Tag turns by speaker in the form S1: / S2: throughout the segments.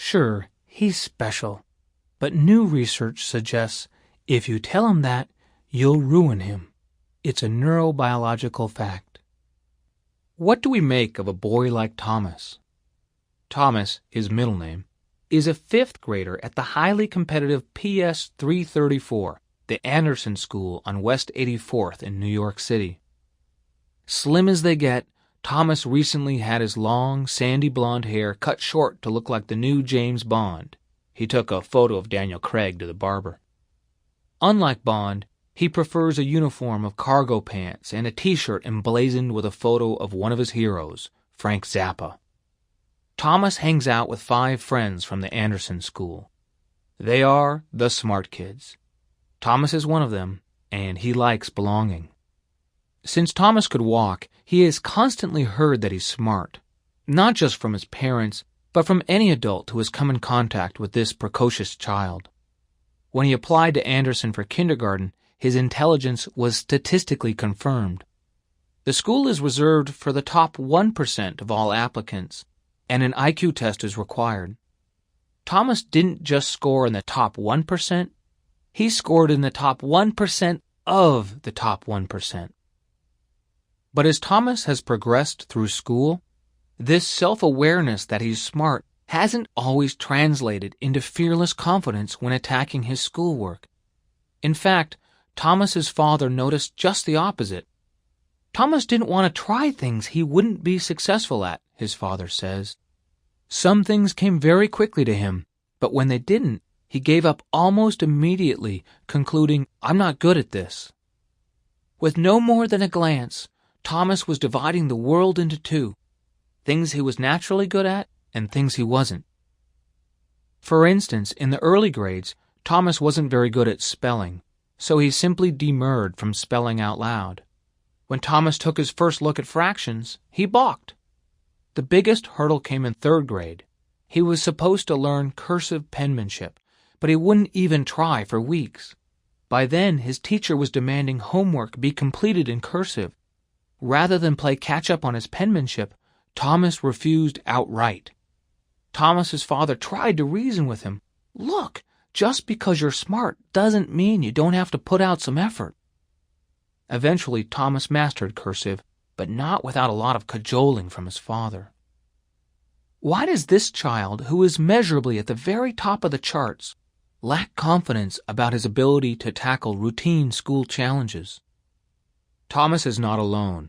S1: Sure, he's special, but new research suggests if you tell him that, you'll ruin him. It's a neurobiological fact. What do we make of a boy like Thomas? Thomas, his middle name, is a 5th grader at the highly competitive PS 334, the Anderson School on West 84th in New York City. Slim as they get, Thomas recently had his long, sandy blonde hair cut short to look like the new James Bond. He took a photo of Daniel Craig to the barber. Unlike Bond, he prefers a uniform of cargo pants and a t-shirt emblazoned with a photo of one of his heroes, Frank Zappa. Thomas hangs out with 5 friends from the Anderson School. They are the smart kids. Thomas is one of them, and he likes belonging. Since Thomas could walk, he has constantly heard that he's smart, not just from his parents, but from any adult who has come in contact with this precocious child. When he applied to Anderson for kindergarten, his intelligence was statistically confirmed. The school is reserved for the top 1% of all applicants, and an IQ test is required. Thomas didn't just score in the top 1%, he scored in the top 1% of the top 1%. But as Thomas has progressed through school, this self-awareness that he's smart hasn't always translated into fearless confidence when attacking his schoolwork. In fact, Thomas's father noticed just the opposite. Thomas didn't want to try things he wouldn't be successful at, his father says. Some things came very quickly to him, but when they didn't, he gave up almost immediately, concluding, "I'm not good at this." With no more than a glance, Thomas was dividing the world into 2, things he was naturally good at and things he wasn't. For instance, in the early grades, Thomas wasn't very good at spelling, so he simply demurred from spelling out loud. When Thomas took his first look at fractions, he balked. The biggest hurdle came in 3rd grade. He was supposed to learn cursive penmanship, but he wouldn't even try for weeks. By then, his teacher was demanding homework be completed in cursive. Rather than play catch-up on his penmanship, Thomas refused outright. Thomas's father tried to reason with him. Look, just because you're smart doesn't mean you don't have to put out some effort. Eventually, Thomas mastered cursive, but not without a lot of cajoling from his father. Why does this child, who is measurably at the very top of the charts, lack confidence about his ability to tackle routine school challenges? Thomas is not alone.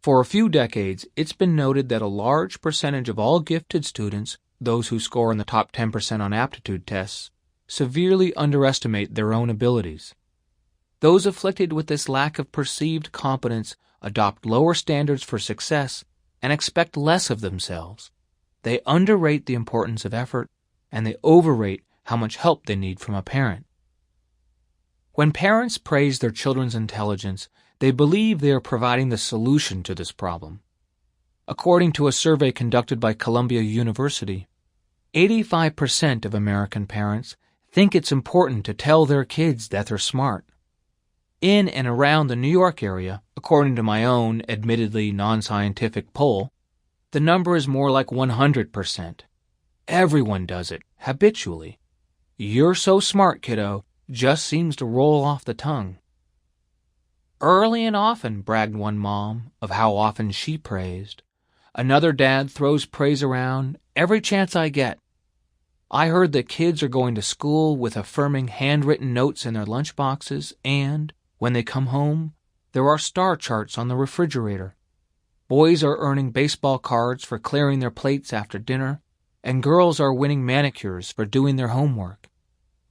S1: For a few decades, it's been noted that a large percentage of all gifted students, those who score in the top 10% on aptitude tests, severely underestimate their own abilities. Those afflicted with this lack of perceived competence adopt lower standards for success and expect less of themselves. They underrate the importance of effort, and they overrate how much help they need from a parent. When parents praise their children's intelligence, they believe they are providing the solution to this problem. According to a survey conducted by Columbia University, 85% of American parents think it's important to tell their kids that they're smart. In and around the New York area, according to my own admittedly non-scientific poll, the number is more like 100%. Everyone does it, habitually. "You're so smart, kiddo," just seems to roll off the tongue. Early and often, bragged one mom of how often she praised. Another dad throws praise around every chance I get. I heard that kids are going to school with affirming handwritten notes in their lunchboxes, and, when they come home, there are star charts on the refrigerator. Boys are earning baseball cards for clearing their plates after dinner, and girls are winning manicures for doing their homework.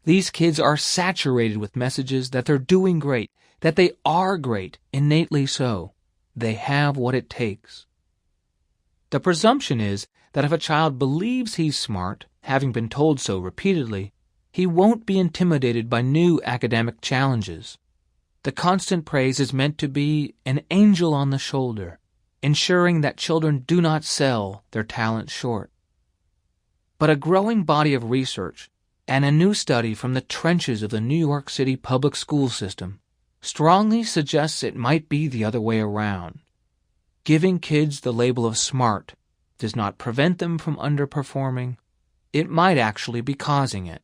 S1: These kids are saturated with messages that they're doing great, that they are great, innately so. They have what it takes. The presumption is that if a child believes he's smart, having been told so repeatedly, he won't be intimidated by new academic challenges. The constant praise is meant to be an angel on the shoulder, ensuring that children do not sell their talent short. But a growing body of research and a new study from the trenches of the New York City public school system strongly suggests it might be the other way around. Giving kids the label of smart does not prevent them from underperforming, it might actually be causing it.